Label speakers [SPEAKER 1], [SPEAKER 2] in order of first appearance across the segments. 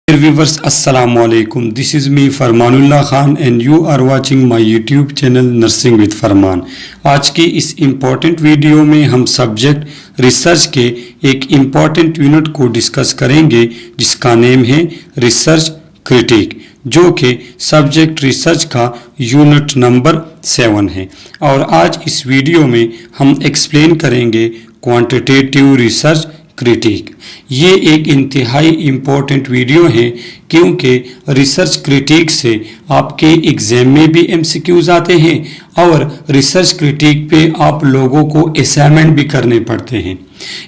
[SPEAKER 1] Dear viewers, Assalamu alaikum. This is me Farmanullah Khan and you are watching my YouTube channel Nursing with Farman. आज की इस important video में हम subject research के एक important unit को discuss करेंगे जिसका नेम है रिसर्च क्रिटिक, जो कि सब्जेक्ट रिसर्च का यूनिट नंबर 7 है। और आज इस वीडियो में हम एक्सप्लेन करेंगे क्वांटिटेटिव रिसर्च क्रिटिक। ये एक इंतहाई इम्पोर्टेंट वीडियो है क्योंकि रिसर्च क्रिटिक से आपके एग्जाम में भी एमसीक्यूज आते हैं और रिसर्च क्रिटिक पे आप लोगों को असाइनमेंट भी करने पड़ते हैं।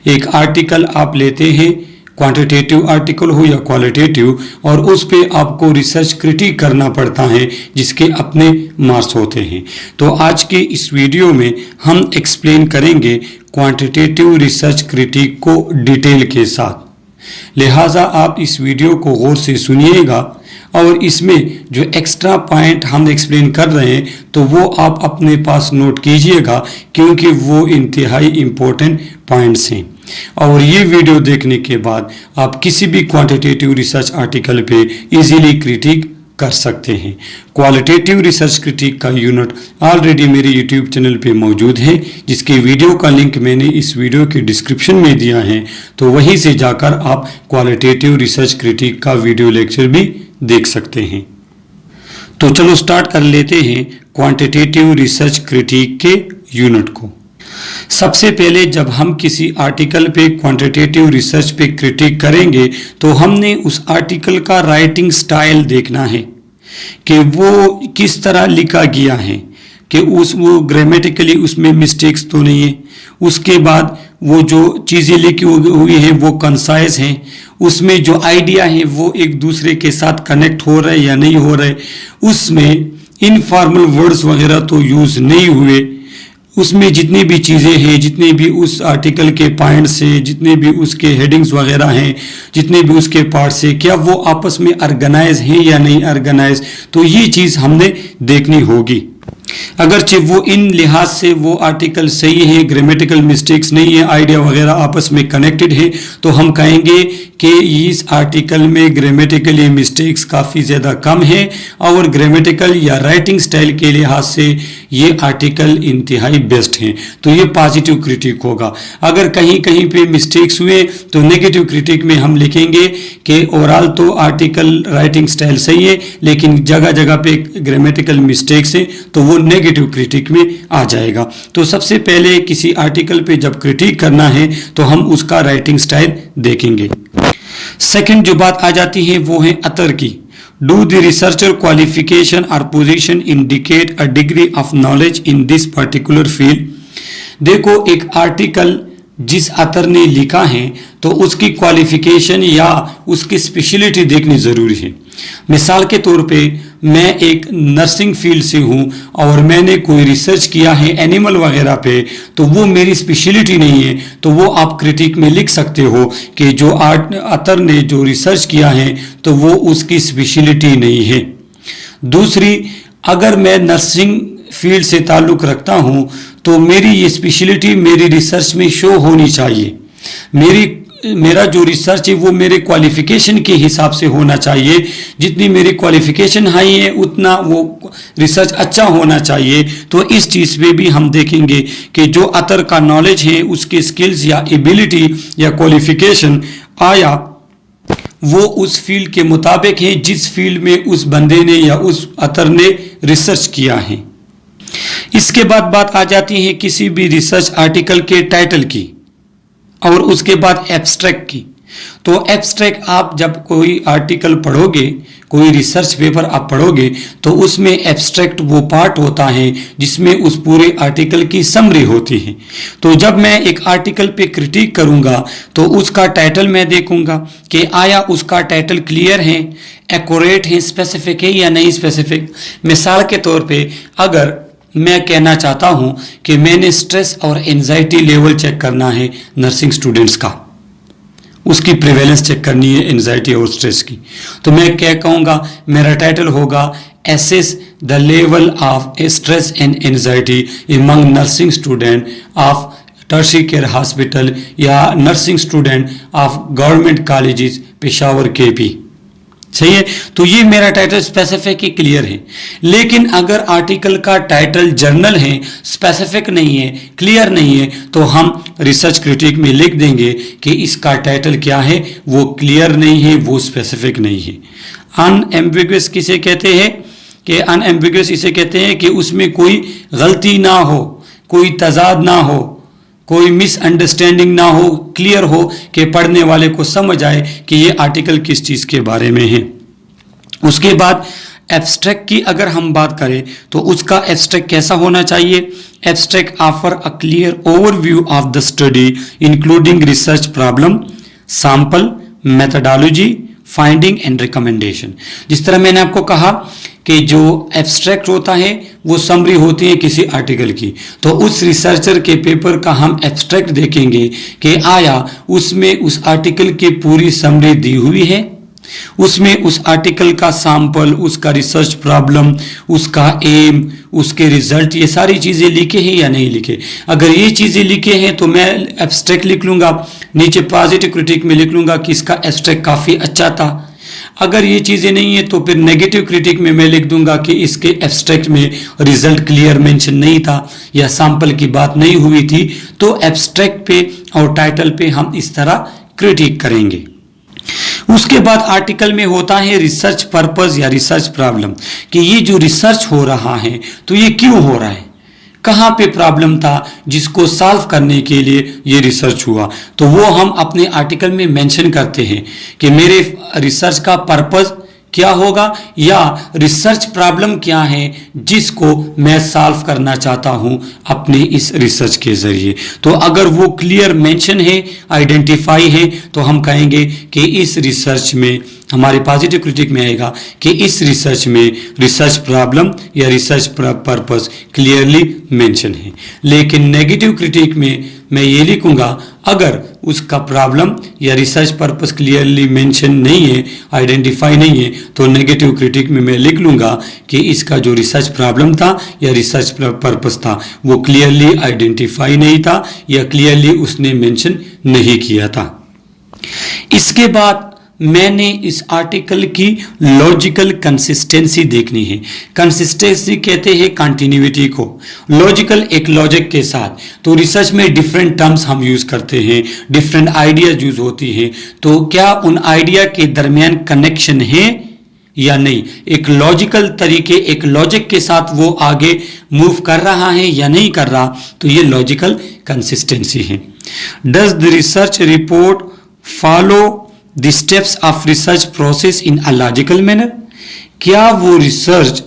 [SPEAKER 1] एक आर्टिकल आप लेते हैं, क्वांटिटेटिव आर्टिकल हो या क्वालिटेटिव, और उस पे आपको रिसर्च क्रिटिक करना पड़ता है जिसके अपने मार्क्स होते हैं। तो आज के इस वीडियो में हम एक्सप्लेन करेंगे क्वांटिटेटिव रिसर्च क्रिटिक को डिटेल के साथ, लिहाजा आप इस वीडियो को गौर से सुनिएगा और इसमें जो एक्स्ट्रा पॉइंट हम एक्सप्लेन कर रहे हैं तो वो आप अपने पास नोट कीजिएगा क्योंकि वो इंतहाई इम्पोर्टेंट पॉइंट्स हैं। और ये वीडियो देखने के बाद आप किसी भी क्वांटिटेटिव रिसर्च आर्टिकल पे इजीली क्रिटिक कर सकते हैं। क्वालिटेटिव रिसर्च क्रिटिक का यूनिट ऑलरेडी मेरे यूट्यूब चैनल पे मौजूद है, जिसके वीडियो का लिंक मैंने इस वीडियो के डिस्क्रिप्शन में दिया है, तो वहीं से जाकर आप क्वालिटेटिव रिसर्च क्रिटिक का वीडियो लेक्चर भी देख सकते हैं। तो चलो स्टार्ट कर लेते हैं क्वांटिटेटिव रिसर्च क्रिटिक के यूनिट को। सबसे पहले जब हम किसी आर्टिकल पे क्वांटिटेटिव रिसर्च पे क्रिटिक करेंगे तो हमने उस आर्टिकल का राइटिंग स्टाइल देखना है कि वो किस तरह लिखा गया है, कि वो ग्रामेटिकली उसमें मिस्टेक्स तो नहीं है। उसके बाद वो जो चीज़ें लिखी हुई हैं वो कंसाइज हैं, उसमें जो आइडिया है वो एक दूसरे के साथ कनेक्ट हो रहे या नहीं हो रहे, उसमें इनफॉर्मल वर्ड्स वगैरह तो यूज़ नहीं हुए, उसमें जितनी भी चीज़ें हैं, जितने भी उस आर्टिकल के पॉइंट्स हैं, जितने भी उसके हेडिंग्स वगैरह हैं, जितने भी उसके पार्ट्स हैं, क्या वो आपस में ऑर्गेनाइज हैं या नहीं ऑर्गेनाइज, तो ये चीज़ हमने देखनी होगी। अगरचे वो इन लिहाज से वो आर्टिकल सही है, ग्रामेटिकल मिस्टेक्स नहीं है, आइडिया वगैरह आपस में कनेक्टेड है, तो हम कहेंगे कि इस आर्टिकल में ग्रामेटिकली मिस्टेक्स काफ़ी ज़्यादा कम है और ग्रामेटिकल या राइटिंग स्टाइल के लिहाज से ये आर्टिकल इंतहाई बेस्ट हैं, तो ये पॉजिटिव क्रिटिक होगा। अगर कहीं कहीं पे मिस्टेक्स हुए तो नेगेटिव क्रिटिक में हम लिखेंगे कि ओवरऑल तो आर्टिकल राइटिंग स्टाइल सही है लेकिन जगह जगह पे ग्रामेटिकल मिस्टेक्स हैं, तो वो नेगेटिव क्रिटिक में आ जाएगा। तो सबसे पहले किसी आर्टिकल पे जब क्रिटिक करना है तो हम उसका राइटिंग स्टाइल देखेंगे। सेकंड जो बात आ जाती है वो है अतर की। डू द रिसर्चर क्वालिफिकेशन और position indicate a degree of knowledge in this particular field. देखो, एक आर्टिकल जिस अतर ने लिखा है तो उसकी क्वालिफिकेशन या उसकी स्पेशलिटी देखनी ज़रूरी है। मिसाल के तौर पे मैं एक नर्सिंग फील्ड से हूँ और मैंने कोई रिसर्च किया है एनिमल वगैरह पे, तो वो मेरी स्पेशलिटी नहीं है, तो वो आप क्रिटिक में लिख सकते हो कि जो अतर ने जो रिसर्च किया है तो वो उसकी स्पेशलिटी नहीं है। दूसरी, अगर मैं नर्सिंग फील्ड से ताल्लुक़ रखता हूँ तो मेरी ये स्पेशलिटी मेरी रिसर्च में शो होनी चाहिए। मेरा जो रिसर्च है वो मेरे क्वालिफिकेशन के हिसाब से होना चाहिए। जितनी मेरी क्वालिफिकेशन हाई है उतना वो रिसर्च अच्छा होना चाहिए। तो इस चीज़ पे भी हम देखेंगे कि जो अतर का नॉलेज है उसके स्किल्स या एबिलिटी या क्वालिफिकेशन आया वो उस फील्ड के मुताबिक है जिस फील्ड में उस बंदे ने या उस अतर ने रिसर्च किया है। इसके बाद बात आ जाती है किसी भी रिसर्च आर्टिकल के टाइटल की और उसके बाद एब्स्ट्रैक्ट की। तो एब्स्ट्रैक्ट आप जब कोई आर्टिकल पढ़ोगे, कोई रिसर्च पेपर आप पढ़ोगे तो उसमें एब्स्ट्रैक्ट वो पार्ट होता है जिसमें उस पूरे आर्टिकल की समरी होती है। तो जब मैं एक आर्टिकल पे क्रिटिक करूंगा तो उसका टाइटल मैं देखूंगा कि आया उसका टाइटल क्लियर है, एक्यूरेट है, स्पेसिफिक है या नहीं स्पेसिफिक। मिसाल के तौर पे अगर मैं कहना चाहता हूं कि मैंने स्ट्रेस और एंजाइटी लेवल चेक करना है नर्सिंग स्टूडेंट्स का, उसकी प्रिवेलेंस चेक करनी है एंजाइटी और स्ट्रेस की, तो मैं क्या कहूँगा, मेरा टाइटल होगा assess the level of stress and anxiety among nursing student of tertiary care hospital या nursing student of government colleges Peshawar KP. सही है। तो ये मेरा टाइटल स्पेसिफिक ही क्लियर है। लेकिन अगर आर्टिकल का टाइटल जर्नल है, स्पेसिफिक नहीं है, क्लियर नहीं है, तो हम रिसर्च क्रिटिक में लिख देंगे कि इसका टाइटल क्या है, वो क्लियर नहीं है, वो स्पेसिफिक नहीं है। अनएम्बिगुअस किसे कहते हैं कि अनएम्बिगुअस इसे कहते हैं कि उसमें कोई गलती ना हो, कोई तजाद ना हो, कोई मिसअंडरस्टैंडिंग ना हो, क्लियर हो कि पढ़ने वाले को समझ आए कि ये आर्टिकल किस चीज़ के बारे में है। उसके बाद एब्स्ट्रैक्ट की अगर हम बात करें तो उसका एब्स्ट्रैक्ट कैसा होना चाहिए? Abstract offer a clear overview of the study including research problem, sample, methodology, finding and recommendation. जिस तरह मैंने आपको कहा कि जो एब्स्ट्रैक्ट होता है वो समरी होती है किसी आर्टिकल की, तो उस रिसर्चर के पेपर का हम एब्स्ट्रैक्ट देखेंगे कि आया उसमें उस आर्टिकल की पूरी समरी दी हुई है, उसमें उस आर्टिकल का सैंपल, उसका रिसर्च प्रॉब्लम, उसका एम, उसके रिजल्ट, ये सारी चीज़ें लिखे हैं या नहीं लिखे। अगर ये चीज़ें लिखे हैं तो मैं एब्स्ट्रैक्ट लिख लूँगा, नीचे पॉजिटिव क्रिटिक में लिख लूँगा कि इसका एब्स्ट्रैक्ट काफ़ी अच्छा था। अगर ये चीज़ें नहीं है तो फिर नेगेटिव क्रिटिक में मैं लिख दूंगा कि इसके एब्स्ट्रैक्ट में रिजल्ट क्लियर मेंशन नहीं था या सैंपल की बात नहीं हुई थी। तो एब्स्ट्रैक्ट पे और टाइटल पे हम इस तरह क्रिटिक करेंगे। उसके बाद आर्टिकल में होता है रिसर्च पर्पस या रिसर्च प्रॉब्लम, कि ये जो रिसर्च हो रहा है तो ये क्यों हो रहा है, कहाँ पे प्रॉब्लम था जिसको सॉल्व करने के लिए ये रिसर्च हुआ। तो वो हम अपने आर्टिकल में मेंशन करते हैं कि मेरे रिसर्च का पर्पस क्या होगा या रिसर्च प्रॉब्लम क्या है जिसको मैं सॉल्व करना चाहता हूं अपने इस रिसर्च के जरिए। तो अगर वो क्लियर मेंशन है, आइडेंटिफाई है, तो हम कहेंगे कि इस रिसर्च में, हमारे पॉजिटिव क्रिटिक में आएगा कि इस रिसर्च में रिसर्च प्रॉब्लम या रिसर्च पर्पस क्लियरली मेंशन है। लेकिन नेगेटिव क्रिटिक में मैं ये लिखूंगा अगर उसका प्रॉब्लम या रिसर्च पर्पस क्लियरली मेंशन नहीं है, आइडेंटिफाई नहीं है, तो नेगेटिव क्रिटिक में मैं लिख लूंगा कि इसका जो रिसर्च प्रॉब्लम था या रिसर्च पर्पस था वो क्लियरली आइडेंटिफाई नहीं था या क्लियरली उसने मेंशन नहीं किया था। इसके बाद मैंने इस आर्टिकल की लॉजिकल कंसिस्टेंसी देखनी है। कंसिस्टेंसी कहते हैं कंटिन्यूटी को, लॉजिकल एक लॉजिक के साथ। तो रिसर्च में डिफरेंट टर्म्स हम यूज करते हैं, डिफरेंट आइडियाज यूज होती हैं, तो क्या उन आइडिया के दरमियान कनेक्शन है या नहीं, एक लॉजिकल तरीके, एक लॉजिक के साथ वो आगे मूव कर रहा है या नहीं कर रहा, तो ये लॉजिकल कंसिस्टेंसी है। Does the research report follow the steps of research process in a logical manner, क्या वो रिसर्च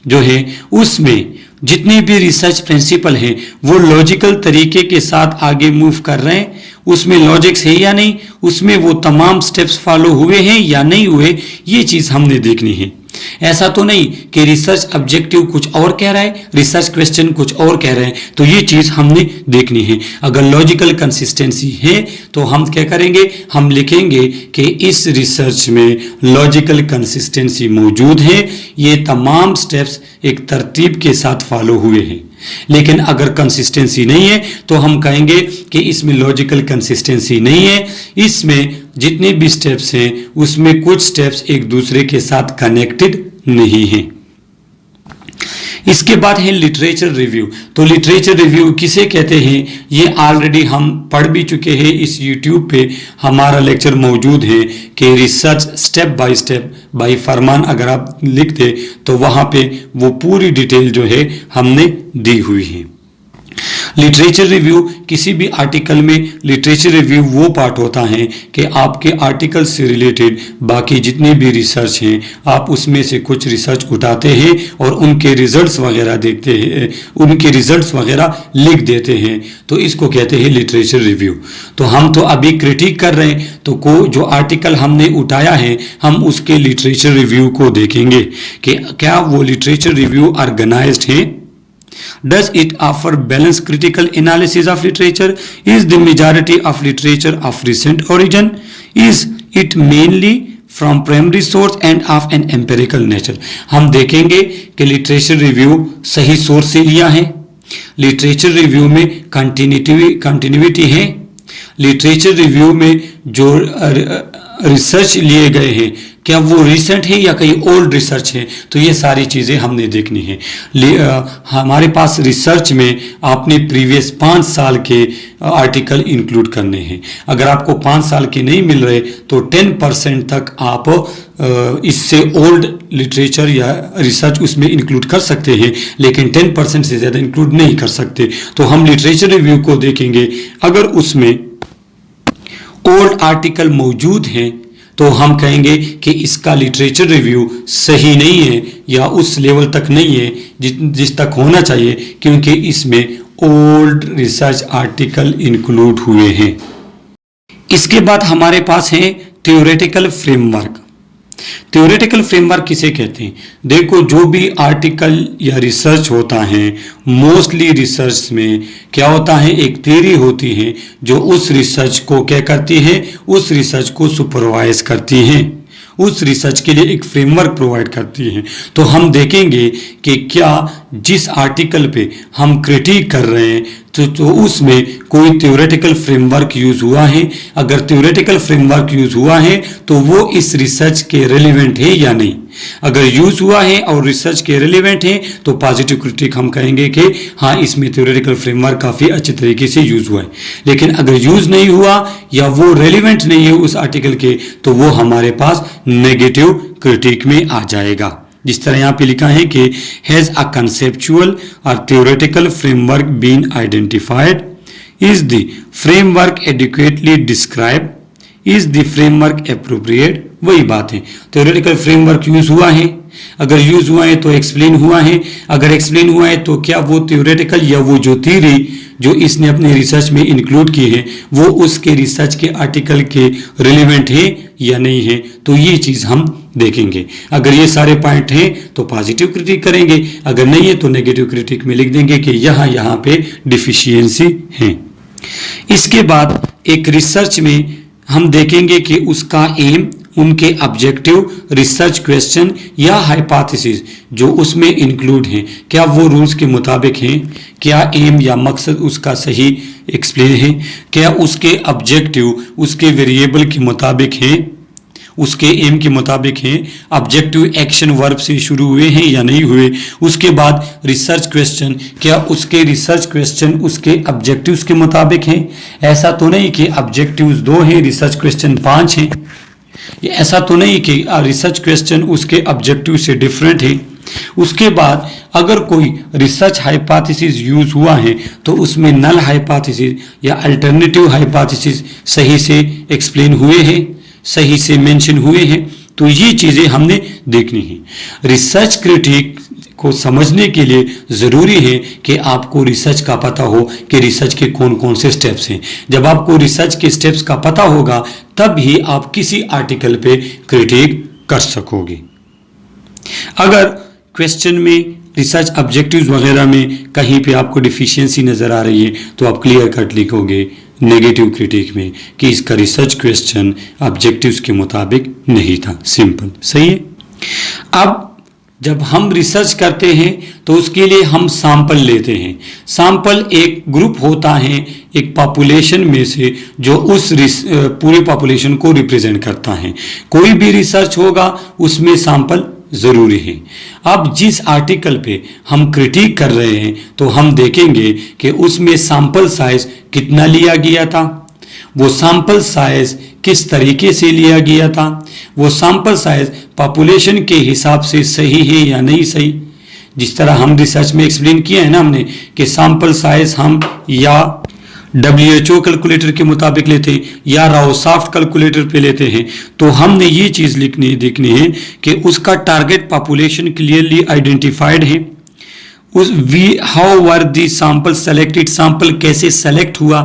[SPEAKER 1] जो है उसमें जितने भी रिसर्च प्रिंसिपल हैं वो लॉजिकल तरीके के साथ आगे मूव कर रहे हैं, उसमें लॉजिक्स है या नहीं, उसमें वो तमाम स्टेप्स फॉलो हुए हैं या नहीं हुए, ये चीज़ हमने देखनी है। ऐसा तो नहीं कि रिसर्च ऑब्जेक्टिव कुछ और कह रहा है, रिसर्च क्वेश्चन कुछ और कह रहे हैं, तो ये चीज़ हमने देखनी है। अगर लॉजिकल कंसिस्टेंसी है तो हम क्या करेंगे, हम लिखेंगे कि इस रिसर्च में लॉजिकल कंसिस्टेंसी मौजूद है, ये तमाम स्टेप्स एक तरतीब के साथ फॉलो हुए हैं। लेकिन अगर कंसिस्टेंसी नहीं है तो हम कहेंगे कि इसमें लॉजिकल कंसिस्टेंसी नहीं है, इसमें जितने भी स्टेप्स हैं उसमें कुछ स्टेप्स एक दूसरे के साथ कनेक्टेड नहीं हैं। इसके बाद है लिटरेचर रिव्यू। तो लिटरेचर रिव्यू किसे कहते हैं ये ऑलरेडी हम पढ़ भी चुके हैं, इस यूट्यूब पे हमारा लेक्चर मौजूद है कि रिसर्च स्टेप बाय फरमान अगर आप लिख दे तो वहाँ पे वो पूरी डिटेल जो है हमने दी हुई है। लिटरेचर रिव्यू, किसी भी आर्टिकल में लिटरेचर रिव्यू वो पार्ट होता है कि आपके आर्टिकल से रिलेटेड बाकी जितने भी रिसर्च हैं आप उसमें से कुछ रिसर्च उठाते हैं और उनके रिजल्ट्स वगैरह देखते हैं, उनके रिजल्ट्स वगैरह लिख देते हैं, तो इसको कहते हैं लिटरेचर रिव्यू। तो हम तो अभी क्रिटिक कर रहे हैं, तो जो आर्टिकल हमने उठाया है हम उसके लिटरेचर रिव्यू को देखेंगे कि क्या वो लिटरेचर रिव्यू ऑर्गेनाइज्ड है। Does it offer balanced critical analysis of literature? Is the majority of literature of recent origin? Is it mainly from primary source and of an empirical nature? हम देखेंगे कि literature review सही source से लिया है, literature review में continuity है, literature review में जो रिसर्च लिए गए हैं क्या वो रिसेंट है या कहीं ओल्ड रिसर्च है, तो ये सारी चीज़ें हमने देखनी है। हमारे पास रिसर्च में आपने प्रीवियस 5 साल के आर्टिकल इंक्लूड करने हैं। अगर आपको 5 साल के नहीं मिल रहे तो 10% तक आप इससे ओल्ड लिटरेचर या रिसर्च उसमें इंक्लूड कर सकते हैं, लेकिन 10% से ज़्यादा इंक्लूड नहीं कर सकते। तो हम लिटरेचर रिव्यू को देखेंगे, अगर उसमें ओल्ड आर्टिकल मौजूद हैं तो हम कहेंगे कि इसका लिटरेचर रिव्यू सही नहीं है या उस लेवल तक नहीं है जिस तक होना चाहिए, क्योंकि इसमें ओल्ड रिसर्च आर्टिकल इंक्लूड हुए हैं। इसके बाद हमारे पास है थ्योरेटिकल फ्रेमवर्क। थ्योरेटिकल फ्रेमवर्क किसे कहते हैं? देखो, जो भी आर्टिकल या रिसर्च होता है, मोस्टली रिसर्च में क्या होता है, एक थ्योरी होती है जो उस रिसर्च को क्या करती है, उस रिसर्च को सुपरवाइज करती है, उस रिसर्च के लिए एक फ्रेमवर्क प्रोवाइड करती है। तो हम देखेंगे कि क्या जिस आर्टिकल पे हम क्रिटिक कर रहे हैं तो उसमें कोई थ्योरेटिकल फ्रेमवर्क यूज हुआ है। अगर थ्योरेटिकल फ्रेमवर्क यूज हुआ है तो वो इस रिसर्च के रेलिवेंट है या नहीं। अगर यूज हुआ है और रिसर्च के रेलिवेंट है तो पॉजिटिव क्रिटिक हम कहेंगे कि हाँ, इसमें थ्योरेटिकल फ्रेमवर्क काफ़ी अच्छे तरीके से यूज हुआ है। लेकिन अगर यूज नहीं हुआ या वो रेलिवेंट नहीं है उस आर्टिकल के, तो वो हमारे पास नेगेटिव क्रिटिक में आ जाएगा। जिस तरह यहाँ पे लिखा है कि हैज अ कंसेप्चुअल और theoretical framework been identified, is the framework adequately describe, is the framework appropriate. वही बात है, थ्योरेटिकल फ्रेमवर्क यूज हुआ है, अगर यूज हुआ है तो एक्सप्लेन हुआ है, अगर एक्सप्लेन हुआ है तो क्या वो थ्योरेटिकल या वो जो थ्योरी जो इसने अपने रिसर्च में इंक्लूड की है वो उसके रिसर्च के आर्टिकल के रिलेवेंट है या नहीं है। तो ये चीज़ हम देखेंगे। अगर ये सारे पॉइंट हैं तो पॉजिटिव क्रिटिक करेंगे, अगर नहीं है तो नेगेटिव क्रिटिक में लिख देंगे कि यहाँ पे डिफिशियंसी है। इसके बाद एक रिसर्च में हम देखेंगे कि उसका एम, उनके ऑब्जेक्टिव, रिसर्च क्वेश्चन या हाइपोथेसिस जो उसमें इंक्लूड हैं, क्या वो रूल्स के मुताबिक हैं, क्या एम या मकसद उसका सही एक्सप्लेन है, क्या उसके ऑब्जेक्टिव उसके वेरिएबल के मुताबिक हैं, उसके एम के मुताबिक हैं, ऑब्जेक्टिव एक्शन वर्ब से शुरू हुए हैं या नहीं हुए। उसके बाद रिसर्च क्वेश्चन, क्या उसके रिसर्च क्वेश्चन उसके ऑब्जेक्टिव्स के मुताबिक हैं। ऐसा तो नहीं कि ऑब्जेक्टिव्स 2 हैं, रिसर्च क्वेश्चन 5 हैं। ये ऐसा तो नहीं कि रिसर्च क्वेश्चन उसके ऑब्जेक्टिव से डिफरेंट है। उसके बाद अगर कोई रिसर्च हाइपोथेसिस यूज हुआ है तो उसमें नल हाइपोथेसिस या अल्टरनेटिव हाइपोथेसिस सही से एक्सप्लेन हुए हैं, सही से मेंशन हुए हैं। तो ये चीज़ें हमने देखनी है। रिसर्च क्रिटिक को समझने के लिए ज़रूरी है कि आपको रिसर्च का पता हो कि रिसर्च के कौन कौन से स्टेप्स हैं। जब आपको रिसर्च के स्टेप्स का पता होगा तब ही आप किसी आर्टिकल पे क्रिटिक कर सकोगे। अगर क्वेश्चन में रिसर्च ऑब्जेक्टिव्स वगैरह में कहीं पे आपको डिफिशियंसी नज़र आ रही है तो आप क्लियर कट लिखोगे नेगेटिव क्रिटिक में कि इसका रिसर्च क्वेश्चन ऑब्जेक्टिव्स के मुताबिक नहीं था। सिंपल, सही है। अब जब हम रिसर्च करते हैं तो उसके लिए हम सैंपल लेते हैं। सैंपल एक ग्रुप होता है एक पॉपुलेशन में से जो उस पूरे पॉपुलेशन को रिप्रेजेंट करता है। कोई भी रिसर्च होगा उसमें सैंपल ज़रूरी है। अब जिस आर्टिकल पे हम क्रिटिक कर रहे हैं तो हम देखेंगे कि उसमें सैंपल साइज कितना लिया गया था, वो सैंपल साइज किस तरीके से लिया गया था, वो सैंपल साइज पॉपुलेशन के हिसाब से सही है या नहीं सही। जिस तरह हम रिसर्च में एक्सप्लेन किया है ना हमने कि सैंपल साइज हम या WHO कैलकुलेटर के मुताबिक लेते हैं या राउसॉफ्ट कैलकुलेटर पे लेते हैं। तो हमने ये चीज़ देखनी है कि उसका टारगेट पॉपुलेशन क्लियरली आइडेंटिफाइड है। How were the sample selected, sample कैसे सेलेक्ट हुआ।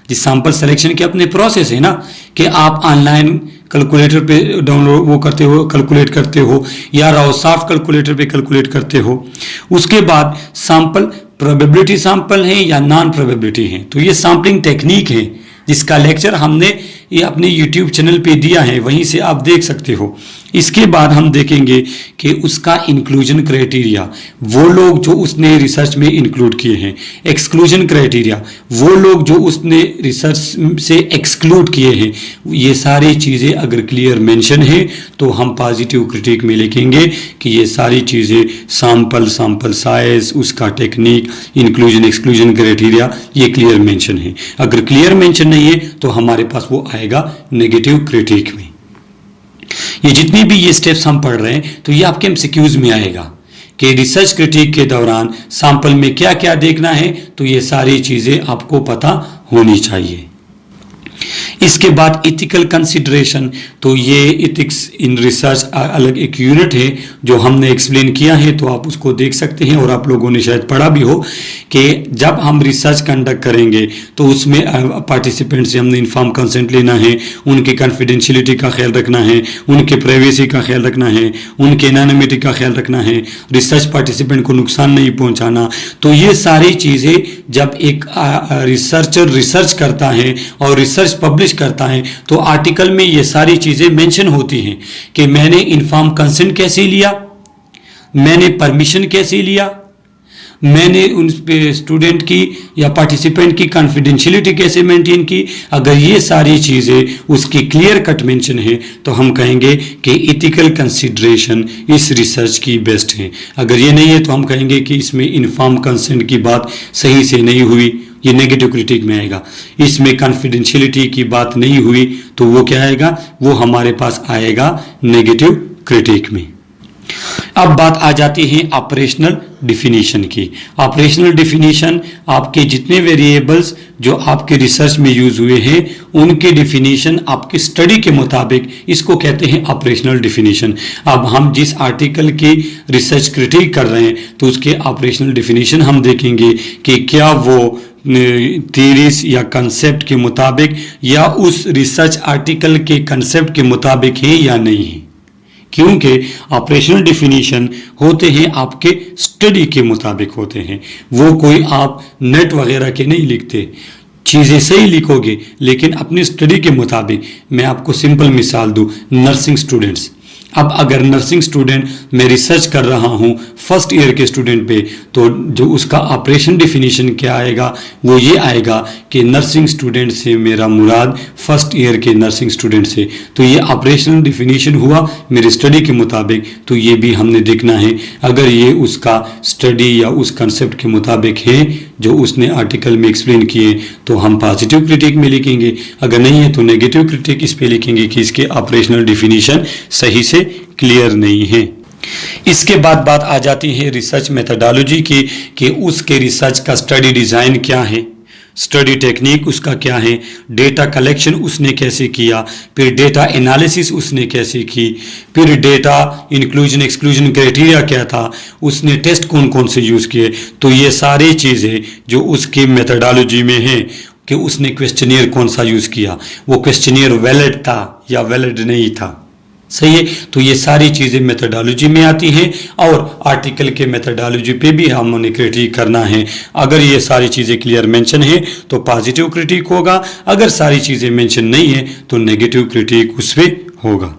[SPEAKER 1] जिस सैंपल सिलेक्शन के अपने प्रोसेस है ना कि आप ऑनलाइन कैलकुलेटर पे डाउनलोड वो करते हो, कैलकुलेट करते हो या राउसॉफ्ट कैलकुलेटर पे कैलकुलेट करते हो। उसके बाद सैंपल प्रोबेबिलिटी सैंपल है या नॉन प्रोबेबिलिटी है। तो ये सैम्पलिंग टेक्निक है जिसका लेक्चर हमने ये अपने यूट्यूब चैनल पे दिया है, वहीं से आप देख सकते हो। इसके बाद हम देखेंगे कि उसका इंक्लूजन क्राइटेरिया, वो लोग जो उसने रिसर्च में इंक्लूड किए हैं। एक्सक्लूजन क्राइटेरिया, वो लोग जो उसने रिसर्च से एक्सक्लूड किए हैं। ये सारी चीज़ें अगर क्लियर मेंशन है तो हम पॉजिटिव क्रिटिक में लिखेंगे कि ये सारी चीज़ें सैंपल साइज, उसका टेक्निक, इंक्लूजन एक्सक्लूजन क्राइटेरिया, ये क्लियर मेंशन है। अगर क्लियर मेंशन नहीं है तो हमारे पास वो आएगा नेगेटिव क्रिटिक में। ये जितनी भी ये स्टेप्स हम पढ़ रहे हैं तो ये आपके एमसीक्यूज में आएगा कि रिसर्च क्रिटिक के दौरान सैंपल में क्या क्या देखना है, तो ये सारी चीज़ें आपको पता होनी चाहिए। इसके बाद इथिकल कंसिडरेशन, तो ये इथिक्स इन रिसर्च अलग एक यूनिट है जो हमने एक्सप्लेन किया है, तो आप उसको देख सकते हैं और आप लोगों ने शायद पढ़ा भी हो कि जब हम रिसर्च कंडक्ट करेंगे तो उसमें पार्टिसिपेंट से हमने इन्फॉर्म कंसेंट लेना है, उनकी कॉन्फिडेंशियलिटी का ख्याल रखना है, उनके प्राइवेसी का ख्याल रखना है, उनके एनोनिमिटी का ख्याल रखना है, रिसर्च पार्टिसिपेंट को नुकसान नहीं पहुंचाना। तो ये सारी चीज़ें जब एक रिसर्चर रिसर्च करता है और रिसर्च पब्लिश करता है तो आर्टिकल में ये सारी चीजें मेंशन होती हैं कि मैंने इन्फॉर्म कंसेंट कैसे लिया, मैंने परमिशन कैसे लिया, मैंने उन स्टूडेंट की या पार्टिसिपेंट की कॉन्फिडेंशियलिटी कैसे मेंटेन की। अगर ये सारी चीज़ें उसकी क्लियर कट मेंशन है तो हम कहेंगे कि इथिकल कंसिडरेशन इस रिसर्च की बेस्ट है। अगर ये नहीं है तो हम कहेंगे कि इसमें इन्फॉर्म कंसेंट की बात सही से नहीं हुई, ये नेगेटिव क्रिटिक में आएगा। इसमें कॉन्फिडेंशियलिटी की बात नहीं हुई तो वो क्या आएगा, वो हमारे पास आएगा नेगेटिव क्रिटिक में। अब बात आ जाती है ऑपरेशनल डिफिनीशन की। ऑपरेशनल डिफिनीशन आपके जितने वेरिएबल्स जो आपके रिसर्च में यूज हुए हैं उनके डिफिनीशन आपके स्टडी के मुताबिक, इसको कहते हैं ऑपरेशनल डिफिनीशन। अब हम जिस आर्टिकल की रिसर्च क्रिटिक कर रहे हैं तो उसके ऑपरेशनल डिफिनीशन हम देखेंगे कि क्या वो थीरीज या कंसेप्ट के मुताबिक या उस रिसर्च आर्टिकल के कंसेप्ट के मुताबिक है या नहीं है, क्योंकि ऑपरेशनल डिफिनीशन होते हैं आपके स्टडी के मुताबिक होते हैं। वो कोई आप नेट वगैरह के नहीं लिखते, चीज़ें सही लिखोगे लेकिन अपनी स्टडी के मुताबिक। मैं आपको सिंपल मिसाल दूं, नर्सिंग स्टूडेंट्स। अब अगर नर्सिंग स्टूडेंट मैं रिसर्च कर रहा हूँ फर्स्ट ईयर के स्टूडेंट पे, तो जो उसका ऑपरेशन डिफिनीशन क्या आएगा, वो ये आएगा कि नर्सिंग स्टूडेंट से मेरा मुराद फर्स्ट ईयर के नर्सिंग स्टूडेंट से। तो ये ऑपरेशनल डिफिनीशन हुआ मेरी स्टडी के मुताबिक, तो ये भी हमने देखना है। अगर ये उसका स्टडी या उस कंसेप्ट के मुताबिक है जो उसने आर्टिकल में एक्सप्लेन किए तो हम पॉजिटिव क्रिटिक में लिखेंगे, अगर नहीं है तो नेगेटिव क्रिटिक इस पे लिखेंगे कि इसके ऑपरेशनल डिफिनीशन सही से क्लियर नहीं है। इसके बाद बात आ जाती है रिसर्च मेथोडोलॉजी की कि उसके रिसर्च का स्टडी डिज़ाइन क्या है, स्टडी टेक्निक उसका क्या है, डेटा कलेक्शन उसने कैसे किया, फिर डेटा एनालिसिस उसने कैसे की, फिर डेटा इंक्लूजन एक्सक्लूजन क्राइटेरिया क्या था, उसने टेस्ट कौन कौन से यूज़ किए। तो ये सारी चीज़ें जो उसकी मेथोडोलॉजी में हैं कि उसने क्वेश्चनियर कौन सा यूज़ किया, वो क्वेश्चनियर वैलिड था या वैलिड नहीं था, सही है। तो ये सारी चीज़ें मेथोडोलॉजी में आती हैं और आर्टिकल के मेथोडोलॉजी पे भी हमने क्रिटिक करना है। अगर ये सारी चीज़ें क्लियर मेंशन है तो पॉजिटिव क्रिटिक होगा, अगर सारी चीज़ें मेंशन नहीं है तो नेगेटिव क्रिटिक उस पर होगा।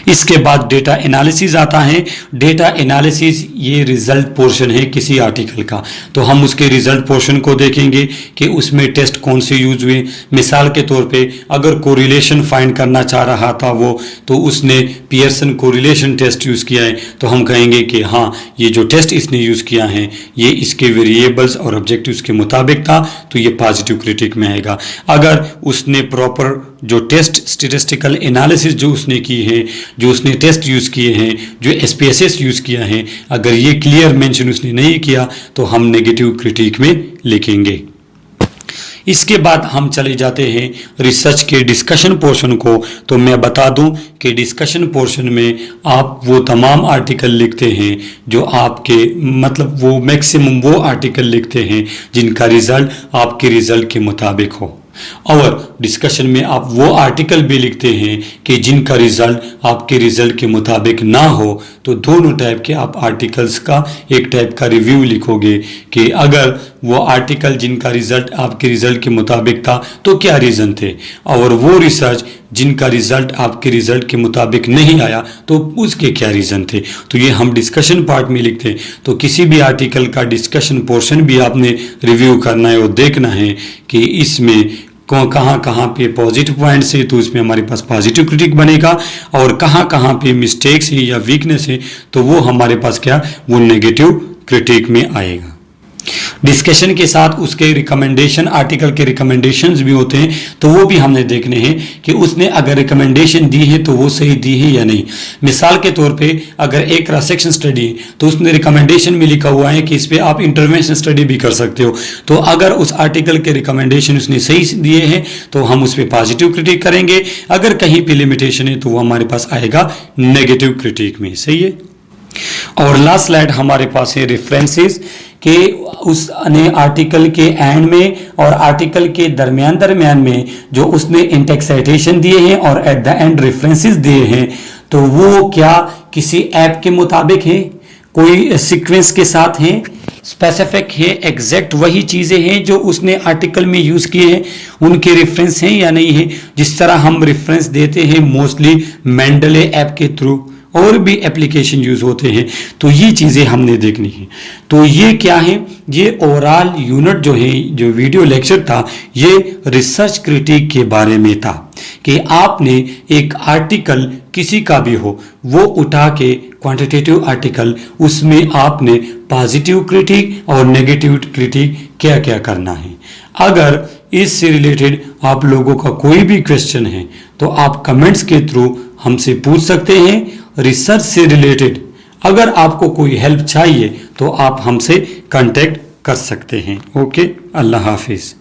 [SPEAKER 1] इसके बाद डेटा एनालिसिस आता है। डेटा एनालिसिस ये रिजल्ट पोर्शन है किसी आर्टिकल का, तो हम उसके रिजल्ट पोर्शन को देखेंगे कि उसमें टेस्ट कौन से यूज हुए। मिसाल के तौर पे अगर कोरिलेशन फाइंड करना चाह रहा था वो, तो उसने पियर्सन कोरिलेशन टेस्ट यूज़ किया है, तो हम कहेंगे कि हाँ ये जो टेस्ट इसने यूज़ किया है ये इसके वेरिएबल्स और ऑब्जेक्टिव्स के मुताबिक था, तो ये पॉजिटिव क्रिटिक में आएगा। अगर उसने प्रॉपर जो टेस्ट स्टैटिस्टिकल एनालिसिस जो उसने की है, जो उसने टेस्ट यूज़ किए हैं, जो SPSS यूज़ किया है, अगर ये क्लियर मेंशन उसने नहीं किया तो हम नेगेटिव क्रिटिक में लिखेंगे। इसके बाद हम चले जाते हैं रिसर्च के डिस्कशन पोर्शन को। तो मैं बता दूं कि डिस्कशन पोर्शन में आप वो तमाम आर्टिकल लिखते हैं जो आपके मतलब वो मैक्सिमम वो आर्टिकल लिखते हैं जिनका रिज़ल्ट आपके रिज़ल्ट के मुताबिक हो, और डिस्कशन में आप वो आर्टिकल भी लिखते हैं कि जिनका रिज़ल्ट आपके रिज़ल्ट के मुताबिक ना हो। तो दोनों टाइप के आप आर्टिकल्स का एक टाइप का रिव्यू लिखोगे कि अगर वो आर्टिकल जिनका रिजल्ट आपके रिजल्ट के मुताबिक था तो क्या रीज़न थे, और वो रिसर्च जिनका रिजल्ट आपके रिजल्ट के मुताबिक नहीं आया तो उसके क्या रीज़न थे। तो ये हम डिस्कशन पार्ट में लिखते हैं। तो किसी भी आर्टिकल का डिस्कशन पोर्शन भी आपने रिव्यू करना है और देखना है कि इसमें कहाँ कहाँ पे पॉजिटिव पॉइंट्स है तो उसमें हमारे पास पॉजिटिव क्रिटिक बनेगा, और कहाँ कहाँ पे मिस्टेक्स है या वीकनेस है तो वो हमारे पास क्या, वो नेगेटिव क्रिटिक में आएगा। डिस्कशन के साथ उसके रिकमेंडेशन, आर्टिकल के रिकमेंडेशंस भी होते हैं, तो वो भी हमने देखने हैं कि उसने अगर रिकमेंडेशन दी है तो वो सही दी है या नहीं। मिसाल के तौर पे अगर एक क्रॉस सेक्शन स्टडी है तो उसने रिकमेंडेशन में लिखा हुआ है कि इस पे आप इंटरवेंशन स्टडी भी कर सकते हो, तो अगर उस आर्टिकल के रिकमेंडेशन उसने सही दिए हैं तो हम उस पर पॉजिटिव क्रिटिक करेंगे, अगर कहीं पे लिमिटेशन है तो वो हमारे पास आएगा नेगेटिव क्रिटिक में। सही है। और लास्ट स्लाइड हमारे पास है रेफरेंसेस के उस आर्टिकल के एंड में और आर्टिकल के दरमियान में जो उसने इंटेक्स साइटेशन दिए हैं और एट द एंड रेफरेंसेस दिए हैं, तो वो क्या किसी ऐप के मुताबिक है, कोई सीक्वेंस के साथ है, स्पेसिफिक है, एग्जैक्ट वही चीज़ें हैं जो उसने आर्टिकल में यूज़ किए हैं, उनके रेफरेंस हैं या नहीं है। जिस तरह हम रेफरेंस देते हैं मोस्टली मेंडले ऐप के थ्रू, और भी एप्लीकेशन यूज होते हैं, तो ये चीज़ें हमने देखनी है। तो ये क्या है, ये ओवरऑल यूनिट जो है, जो वीडियो लेक्चर था, ये रिसर्च क्रिटिक के बारे में था कि आपने एक आर्टिकल किसी का भी हो वो उठा के क्वांटिटेटिव आर्टिकल, उसमें आपने पॉजिटिव क्रिटिक और नेगेटिव क्रिटिक क्या क्या करना है। अगर इससे रिलेटेड आप लोगों का कोई भी क्वेश्चन है तो आप कमेंट्स के थ्रू हमसे पूछ सकते हैं रिसर्च से रिलेटेड। अगर आपको कोई हेल्प चाहिए तो आप हमसे कांटेक्ट कर सकते हैं। ओके, अल्लाह हाफिज़।